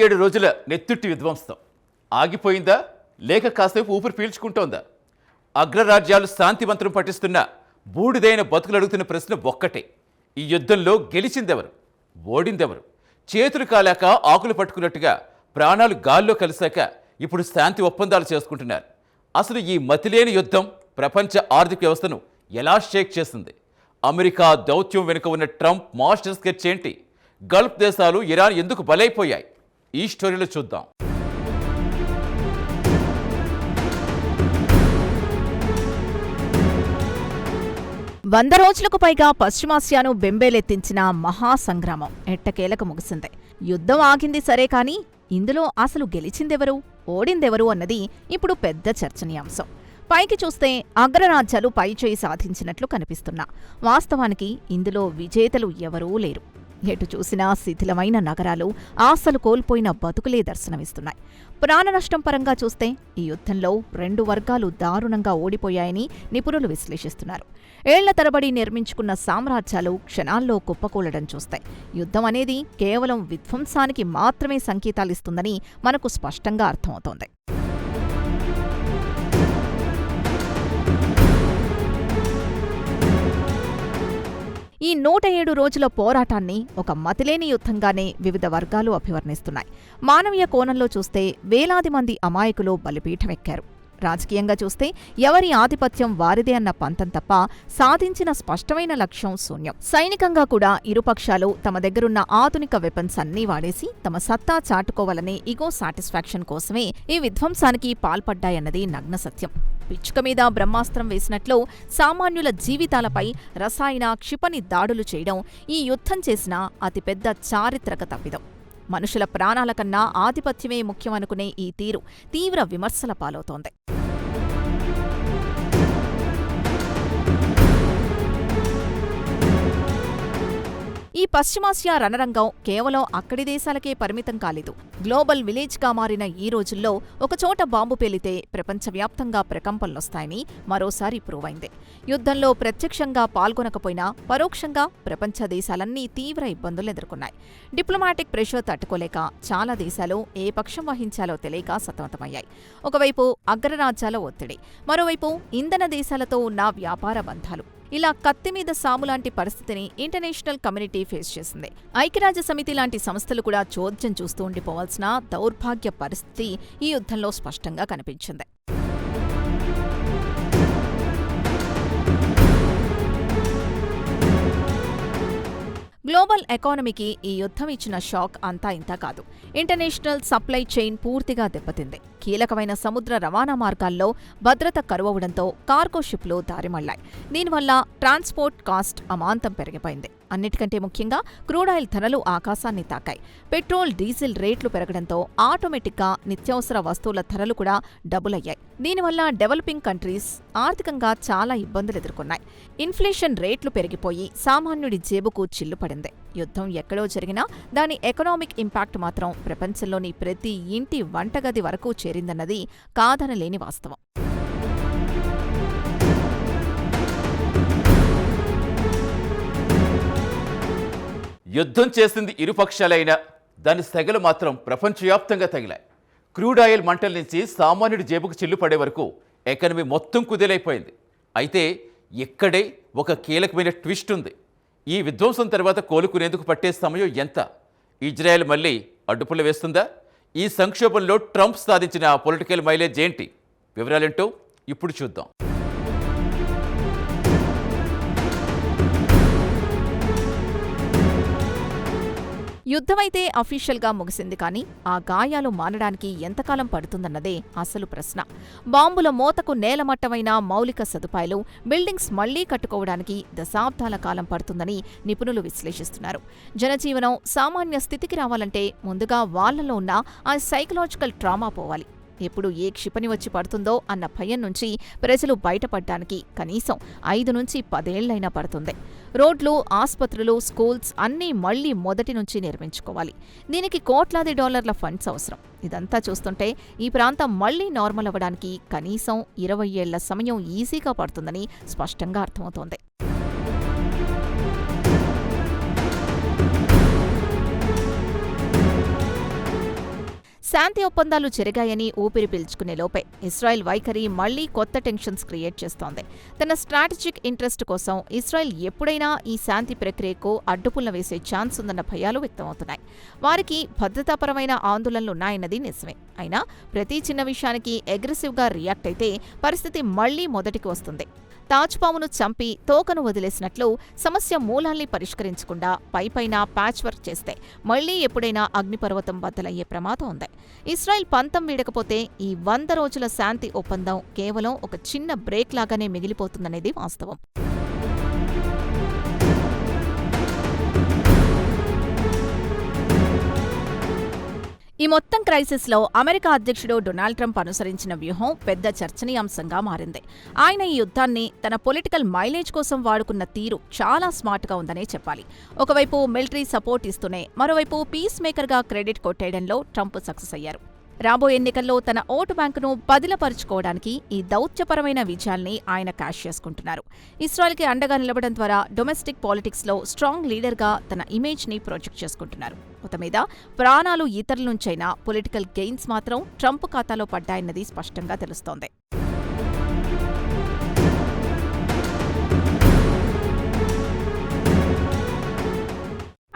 107 రోజుల నెత్తుట్టి విధ్వంసం ఆగిపోయిందా లేక కాసేపు ఊపిరి పీల్చుకుంటోందా? అగ్రరాజ్యాలు శాంతిమంత్రం పఠిస్తున్న బూడిదైన బతుకులు అడుగుతున్న ప్రశ్న ఒక్కటే. ఈ యుద్ధంలో గెలిచిందెవరు, ఓడిందెవరు? చేతులు కాలాక ఆకులు పట్టుకున్నట్టుగా ప్రాణాలు గాల్లో కలిశాక ఇప్పుడు శాంతి ఒప్పందాలు చేసుకుంటున్నారు. అసలు ఈ మతిలేని యుద్ధం ప్రపంచ ఆర్థిక వ్యవస్థను ఎలా షేక్ చేస్తుంది? అమెరికా దౌత్యం వెనుక ఉన్న ట్రంప్ మాస్టర్ స్కెచ్ ఏంటి? గల్ఫ్ దేశాలు ఇరాన్ ఎందుకు బలైపోయాయి? ఈ స్టోరీలో చూద్దాం. వంద రోజులకు పైగా పశ్చిమాసియాను బెంబేలెత్తించిన మహాసంగ్రామం ఎట్టకేలకు ముగిసింది. యుద్ధం ఆగింది సరే కాని ఇందులో అసలు గెలిచిందెవరు, ఓడిందెవరు అన్నది ఇప్పుడు పెద్ద చర్చనీయాంశం. పైకి చూస్తే అగ్రరాజ్యాలు పైచేయి సాధించినట్లు కనిపిస్తున్నా వాస్తవానికి ఇందులో విజేతలు ఎవరూ లేరు. ఎటు చూసినా శిథిలమైన నగరాలు, ఆశలు కోల్పోయిన బతుకులే దర్శనమిస్తున్నాయి. ప్రాణనష్టం పరంగా చూస్తే ఈ యుద్ధంలో రెండు వర్గాలు దారుణంగా ఓడిపోయాయని నిపుణులు విశ్లేషిస్తున్నారు. ఏళ్ల తరబడి నిర్మించుకున్న సామ్రాజ్యాలు క్షణాల్లో కుప్పకూలడం చూస్తాయి. యుద్ధం అనేది కేవలం విధ్వంసానికి మాత్రమే సంకేతాలిస్తుందని మనకు స్పష్టంగా అర్థమవుతోంది. ఈ 107 రోజుల పోరాటాన్ని ఒక మతిలేని యుద్ధంగానే వివిధ వర్గాలు అభివర్ణిస్తున్నాయి. మానవీయ కోణంలో చూస్తే వేలాది మంది అమాయకులు బలిపీఠమెక్కారు. రాజకీయంగా చూస్తే ఎవరి ఆధిపత్యం వారిదే అన్న పంతం తప్ప సాధించిన స్పష్టమైన లక్ష్యం శూన్యం. సైనికంగా కూడా ఇరుపక్షాలు తమ దగ్గరున్న ఆధునిక వెపన్స్ అన్నీ వాడేసి తమ సత్తా చాటుకోవాలనే ఇగో సాటిస్ఫాక్షన్ కోసమే ఈ విధ్వంసానికి పాల్పడ్డాయన్నది నగ్న సత్యం. పిచ్చుక మీద బ్రహ్మాస్త్రం వేసినట్లు సామాన్యుల జీవితాలపై రసాయన, క్షిపణి దాడులు చేయడం ఈ యుద్ధం చేసిన అతిపెద్ద చారిత్రక తప్పిదం. మనుషుల ప్రాణాల కన్నా ఆధిపత్యమే ముఖ్యమనుకునే ఈ తీరు తీవ్ర విమర్శల పాలవుతోంది. ఈ పశ్చిమాసియా రణరంగం కేవలం అక్కడి దేశాలకే పరిమితం కాలేదు. గ్లోబల్ విలేజ్గా మారిన ఈ రోజుల్లో ఒకచోట బాంబు పేలితే ప్రపంచవ్యాప్తంగా ప్రకంపనలొస్తాయని మరోసారి ప్రూవ్ అయింది. యుద్ధంలో ప్రత్యక్షంగా పాల్గొనకపోయినా పరోక్షంగా ప్రపంచ దేశాలన్నీ తీవ్ర ఇబ్బందులు ఎదుర్కొన్నాయి. డిప్లొమాటిక్ ప్రెషర్ తట్టుకోలేక చాలా దేశాలు ఏ పక్షం వహించాలో తెలియక సతమతమయ్యాయి. ఒకవైపు అగ్రరాజ్యాల ఒత్తిడి, మరోవైపు ఇంధన దేశాలతో ఉన్న వ్యాపార బంధాలు. ఇలా కత్తిమీద సాములాంటి పరిస్థితిని ఇంటర్నేషనల్ కమ్యూనిటీ ఫేస్ చేసింది. ఐక్యరాజ్య సమితి లాంటి సంస్థలు కూడా చోద్యం చూస్తూ ఉండిపోవాల్సిన దౌర్భాగ్య పరిస్థితి ఈ యుద్ధంలో స్పష్టంగా కనిపించింది. గ్లోబల్ ఎకానమీకి ఈ యుద్ధం ఇచ్చిన షాక్ అంతా ఇంతా కాదు. ఇంటర్నేషనల్ సప్లై చైన్ పూర్తిగా దెబ్బతింది. కీలకమైన సముద్ర రవాణా మార్గాల్లో భద్రత కరువవడంతో కార్గో షిప్లు దారిమళ్లాయి. దీనివల్ల ట్రాన్స్పోర్ట్ కాస్ట్ అమాంతం పెరిగిపోయింది. అన్నిటికంటే ముఖ్యంగా క్రూడాయిల్ ధరలు ఆకాశాన్ని తాకాయి. పెట్రోల్, డీజిల్ రేట్లు పెరగడంతో ఆటోమేటిక్గా నిత్యావసర వస్తువుల ధరలు కూడా డబుల్ అయ్యాయి. దీనివల్ల డెవలపింగ్ కంట్రీస్ ఆర్థికంగా చాలా ఇబ్బందులు ఎదుర్కొన్నాయి. ఇన్ఫ్లేషన్ రేట్లు పెరిగిపోయి సామాన్యుడి జేబుకు చిల్లుపడింది. యుద్ధం ఎక్కడో జరిగినా దాని ఎకనామిక్ ఇంపాక్ట్ మాత్రం ప్రపంచంలోని ప్రతి ఇంటి వంటగది వరకు చేరిందన్నది కాదనలేని వాస్తవం. యుద్ధం చేసింది ఇరుపక్షాలైనా దాని సెగలు మాత్రం ప్రపంచవ్యాప్తంగా తగిలాయి. క్రూడాయిల్ మంటల నుంచి సామాన్యుడి జేబుకు చిల్లు పడే వరకు ఎకానమీ మొత్తం కుదేలైపోయింది. అయితే ఇక్కడే ఒక కీలకమైన ట్విస్ట్ ఉంది. ఈ విధ్వంసం తర్వాత కోలుకునేందుకు పట్టే సమయం ఎంత? ఇజ్రాయెల్ మళ్ళీ అడ్డుపుల్ల వేస్తుందా? ఈ సంక్షోభంలో ట్రంప్ సాధించిన పొలిటికల్ మైలేజ్ ఏంటి? వివరాలేంటో ఇప్పుడు చూద్దాం. యుద్ధమైతే అఫీషియల్గా ముగిసింది కానీ ఆ గాయాలు మానడానికి ఎంతకాలం పడుతుందన్నదే అసలు ప్రశ్న. బాంబుల మోతకు నేలమట్టమైన మౌలిక సదుపాయాలు, బిల్డింగ్స్ మళ్లీ కట్టుకోవడానికి దశాబ్దాల కాలం పడుతుందని నిపుణులు విశ్లేషిస్తున్నారు. జనజీవనం సామాన్య స్థితికి రావాలంటే ముందుగా వాళ్లలో ఉన్న ఆ సైకలాజికల్ ట్రామా పోవాలి. ఎప్పుడు ఏ క్షిపణి వచ్చి పడుతుందో అన్న భయం నుంచి ప్రజలు బయటపడ్డానికి కనీసం 5 నుంచి 10 ఏళ్లైనా పడుతుంది. రోడ్లు, ఆస్పత్రులు, స్కూల్స్ అన్నీ మళ్లీ మొదటి నుంచి నిర్మించుకోవాలి. దీనికి కోట్లాది డాలర్ల ఫండ్స్ అవసరం. ఇదంతా చూస్తుంటే ఈ ప్రాంతం మళ్లీ నార్మల్ అవ్వడానికి కనీసం 20 ఏళ్ల సమయం ఈజీగా పడుతుందని స్పష్టంగా అర్థమవుతోంది. శాంతి ఒప్పందాలు జరిగాయని ఊపిరి పీల్చుకునే లోపే ఇస్రాయెల్ వైఖరి మళ్లీ కొత్త టెన్షన్స్ క్రియేట్ చేస్తోంది. తన స్ట్రాటజిక్ ఇంట్రెస్ట్ కోసం ఇస్రాయెల్ ఎప్పుడైనా ఈ శాంతి ప్రక్రియకు అడ్డుపుల్ల వేసే ఛాన్స్ ఉందన్న భయాలు వ్యక్తమవుతున్నాయి. వారికి భద్రతాపరమైన ఆందోళనలున్నాయన్నది నిజమే. అయినా ప్రతి చిన్న విషయానికి అగ్రెసివ్గా రియాక్ట్ అయితే పరిస్థితి మళ్లీ మొదటికి వస్తుంది. తాజ్పామును చంపి తోకను వదిలేసినట్లు సమస్య మూలాల్ని పరిష్కరించకుండా పైపైన ప్యాచ్ వర్క్ చేస్తే మళ్లీ ఎప్పుడైనా అగ్నిపర్వతం బద్దలయ్యే ప్రమాదం ఉంది. ఇస్రాయెల్ పంతం వీడకపోతే ఈ 100 రోజుల శాంతి ఒప్పందం కేవలం ఒక చిన్న బ్రేక్ లాగానే మిగిలిపోతుందనేది వాస్తవం. ఈ మొత్తం క్రైసిస్లో అమెరికా అధ్యక్షుడు డొనాల్డ్ ట్రంప్ అనుసరించిన వ్యూహం పెద్ద చర్చనీయాంశంగా మారింది. ఆయన ఈ యుద్ధాన్ని తన పొలిటికల్ మైలేజ్ కోసం వాడుకున్న తీరు చాలా స్మార్ట్గా ఉందనే చెప్పాలి. ఒకవైపు మిలిటరీ సపోర్ట్ ఇస్తూనే మరోవైపు పీస్ మేకర్గా క్రెడిట్ కొట్టేయడంలో ట్రంప్ సక్సెస్ అయ్యారు. రాబోయే ఎన్నికల్లో తన ఓటు బ్యాంకును బదిలపరుచుకోవడానికి ఈ దౌత్యపరమైన విజయాల్ని ఆయన క్యాష్ చేసుకుంటున్నారు. ఇస్రాయెల్కి అండగా నిలబడడం ద్వారా డొమెస్టిక్ పాలిటిక్స్లో స్ట్రాంగ్ లీడర్గా తన ఇమేజ్ని ప్రొజెక్ట్ చేసుకుంటున్నారు. మొత్తమీద ప్రాణాలు ఇతరుల నుంచైనా పొలిటికల్ గెయిన్స్ మాత్రం ట్రంప్ ఖాతాలో పడ్డాయన్నది స్పష్టంగా తెలుస్తోంది.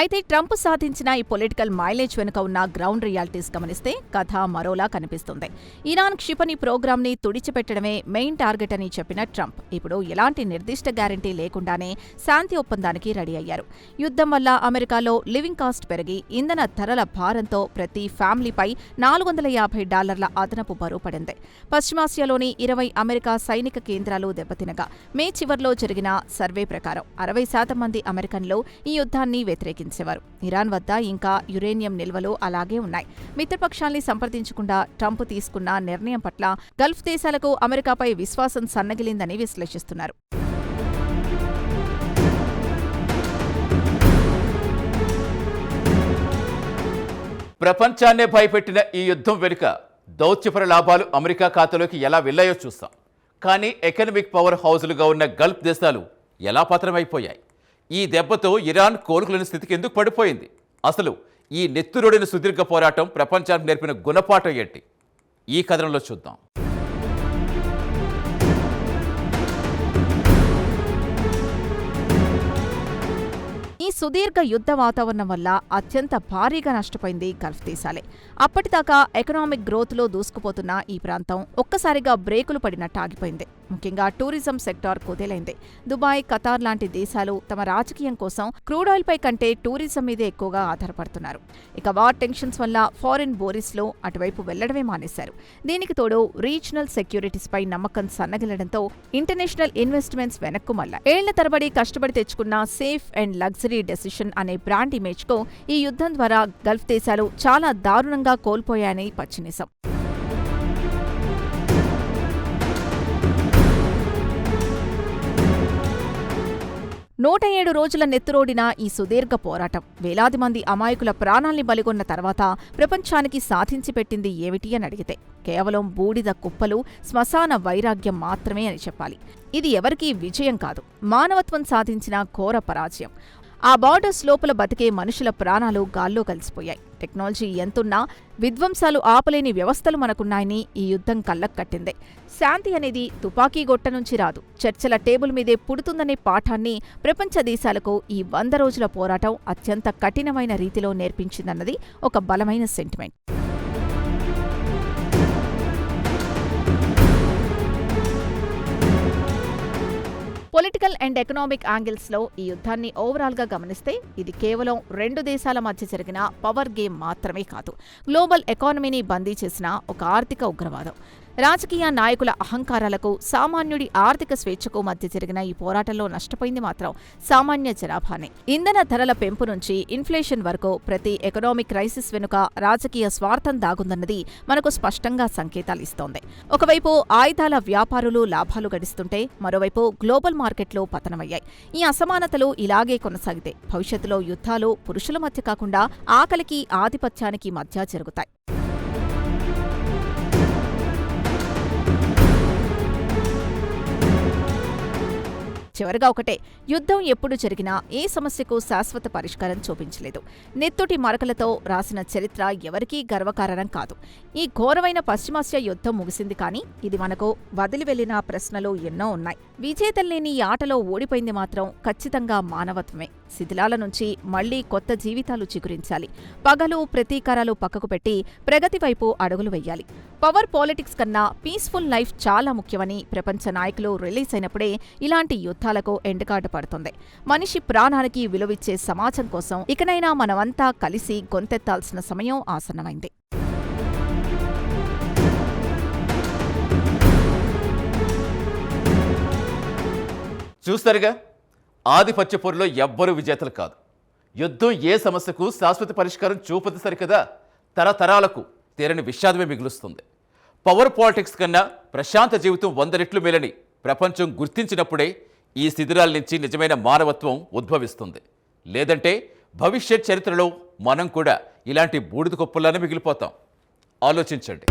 అయితే ట్రంప్ సాధించిన ఈ పొలిటికల్ మైలేజ్ వెనుక ఉన్న గ్రౌండ్ రియాలిటీస్ గమనిస్తే కథ మరోలా కనిపిస్తుంది. ఇరాన్ క్షిపణి ప్రోగ్రాంని తుడిచిపెట్టడమే మెయిన్ టార్గెట్ అని చెప్పిన ట్రంప్ ఇప్పుడు ఎలాంటి నిర్దిష్ట గ్యారంటీ లేకుండానే శాంతి ఒప్పందానికి రెడీ అయ్యారు. యుద్ధం వల్ల అమెరికాలో లివింగ్ కాస్ట్ పెరిగి ఇంధన ధరల భారంతో ప్రతి ఫ్యామిలీపై $450 అదనపు బరువు పడింది. పశ్చిమాసియాలోని 20 అమెరికా సైనిక కేంద్రాలు దెబ్బతినగా మే చివర్లో జరిగిన సర్వే ప్రకారం 60% మంది అమెరికన్లు ఈ యుద్ధాన్ని వ్యతిరేకించారు. ఇరాన్ వద్ద ఇంకా యురేనియం నిల్వలు అలాగే ఉన్నాయి. మిత్రపక్షాల్ని సంప్రదించకుండా ట్రంప్ తీసుకున్న నిర్ణయం పట్ల గల్ఫ్ దేశాలకు అమెరికాపై విశ్వాసం సన్నగిలిందని విశ్లేషిస్తున్నారు. ప్రపంచాన్నే భయపెట్టిన ఈ యుద్ధం వెనుక దౌత్యపర లాభాలు అమెరికా ఖాతాలోకి ఎలా వెళ్లాయో చూస్తాం. కానీ ఎకనామిక్ పవర్ హౌజులుగా ఉన్న గల్ఫ్ దేశాలు ఎలా పతనమైపోయాయి? ఈ దెబ్బతో ఇరాన్ కోలుకులేని స్థితికి ఎందుకు పడిపోయింది? అసలు ఈ నెత్తురోడిన సుదీర్ఘ పోరాటం ప్రపంచానికి నేర్పిన గుణపాఠం ఏంటి? ఈ కథనంలో చూద్దాం. ఈ సుదీర్ఘ యుద్ధ వాతావరణం వల్ల అత్యంత భారీగా నష్టపోయింది గల్ఫ్ దేశాలే. అప్పటిదాకా ఎకనామిక్ గ్రోత్లో దూసుకుపోతున్న ఈ ప్రాంతం ఒక్కసారిగా బ్రేకులు పడినట్టు ఆగిపోయింది. ముఖ్యంగా టూరిజం సెక్టార్ కుదేలైంది. దుబాయ్, ఖతార్ లాంటి దేశాలు తమ రాజకీయం కోసం క్రూడాయిల్పై కంటే టూరిజం మీదే ఎక్కువగా ఆధారపడుతున్నారు. ఇక వార్ టెన్షన్స్ వల్ల ఫారిన్ బోరిస్లో అటువైపు వెళ్లడమే మానేశారు. దీనికి తోడు రీజనల్ సెక్యూరిటీస్పై నమ్మకం సన్నగిలడంతో ఇంటర్నేషనల్ ఇన్వెస్ట్మెంట్స్ వెనక్కు మళ్లాయి. ఏళ్ల తరబడి కష్టపడి తెచ్చుకున్న సేఫ్ అండ్ లగ్జరీ డెసిషన్ అనే బ్రాండ్ ఇమేజ్కు ఈ యుద్ధం ద్వారా గల్ఫ్ దేశాలు చాలా దారుణంగా కోల్పోయాయని పచ్చినిజం. 107 రోజుల నెత్తురోడిన ఈ సుదీర్ఘ పోరాటం వేలాది మంది అమాయకుల ప్రాణాల్ని బలిగొన్న తర్వాత ప్రపంచానికి సాధించి పెట్టింది ఏమిటి అని అడిగితే కేవలం బూడిద కుప్పలు, శ్మశాన వైరాగ్యం మాత్రమే అని చెప్పాలి. ఇది ఎవరికీ విజయం కాదు, మానవత్వం సాధించిన ఘోర పరాజయం. ఆ బార్డర్స్ లోపల బతికే మనుషుల ప్రాణాలు గాల్లో కలిసిపోయాయి. టెక్నాలజీ ఎంతున్నా విధ్వంసాలు ఆపలేని వ్యవస్థలు మనకున్నాయని ఈ యుద్ధం కళ్ళకు కట్టింది. శాంతి అనేది తుపాకీ గొట్ట నుంచి రాదు, చర్చల టేబుల్ మీదే పుడుతుందనే పాఠాన్ని ప్రపంచ దేశాలకు ఈ 100 రోజుల పోరాటం అత్యంత కఠినమైన రీతిలో నేర్పించిందన్నది ఒక బలమైన సెంటిమెంట్. పొలిటికల్ అండ్ ఎకనామిక్ యాంగిల్స్లో ఈ యుద్ధాన్ని ఓవరాల్గా గమనిస్తే ఇది కేవలం 2 దేశాల మధ్య జరిగిన పవర్ గేమ్ మాత్రమే కాదు, గ్లోబల్ ఎకానమీని బందీ చేసిన ఒక ఆర్థిక ఉగ్రవాదం. రాజకీయ నాయకుల అహంకారాలకు, సామాన్యుడి ఆర్థిక స్వేచ్ఛకు మధ్య జరిగిన ఈ పోరాటంలో నష్టపోయింది మాత్రం సామాన్య జనాభానే. ఇంధన ధరల పెంపు నుంచి ఇన్ఫ్లేషన్ వరకు ప్రతి ఎకనామిక్ క్రైసిస్ వెనుక రాజకీయ స్వార్థం దాగుందన్నది మనకు స్పష్టంగా సంకేతాలిస్తోంది. ఒకవైపు ఆయుధాల వ్యాపారులు లాభాలు గడిస్తుంటే మరోవైపు గ్లోబల్ మార్కెట్లు పతనమయ్యాయి. ఈ అసమానతలు ఇలాగే కొనసాగితే భవిష్యత్తులో యుద్ధాలు పురుషుల మధ్య కాకుండా ఆకలికి, ఆధిపత్యానికి మధ్య జరుగుతాయి. చివరగా ఒకటే, యుద్ధం ఎప్పుడు జరిగినా ఏ సమస్యకు శాశ్వత పరిష్కారం చూపించలేదు. నెత్తుటి మరకలతో రాసిన చరిత్ర ఎవరికీ గర్వకారణం కాదు. ఈ ఘోరమైన పశ్చిమాసియా యుద్ధం ముగిసింది, కానీ ఇది మనకు వదిలి వెళ్లిన ప్రశ్నలు ఎన్నో ఉన్నాయి. విజేతల్లేని ఈ ఆటలో ఓడిపోయింది మాత్రం ఖచ్చితంగా మానవత్వమే. శిథిలాల నుంచి మళ్లీ కొత్త జీవితాలు చిగురించాలి. పగలు, ప్రతీకారాలు పక్కకు పెట్టి ప్రగతి వైపు అడుగులు వెయ్యాలి. పవర్ పాలిటిక్స్ కన్నా పీస్ఫుల్ లైఫ్ చాలా ముఖ్యమని ప్రపంచ నాయకులు రిలీజ్ అయినప్పుడే ఇలాంటి యుద్ధాలకు ఎండకాట పడుతుంది. మనిషి ప్రాణానికి విలువిచ్చే సమాజం కోసం ఇకనైనా మనమంతా కలిసి గొంతెత్తాల్సిన సమయం ఆసన్నమైంది. చూస్తారుగా, ఆధిపత్య పోరులో ఎవ్వరూ విజేతలు కాదు. యుద్ధం ఏ సమస్యకు శాశ్వత పరిష్కారం చూపదు సరికదా, తరతరాలకు తీరని విషాదమే మిగులుస్తుంది. పవర్ పాలిటిక్స్ కన్నా ప్రశాంత జీవితం 100 రెట్లు మేలని ప్రపంచం గుర్తించినప్పుడే ఈ శిథిరాల నుంచి నిజమైన మానవత్వం ఉద్భవిస్తుంది. లేదంటే భవిష్యత్ చరిత్రలో మనం కూడా ఇలాంటి బూడిద కుప్పల్లానే మిగిలిపోతాం. ఆలోచించండి.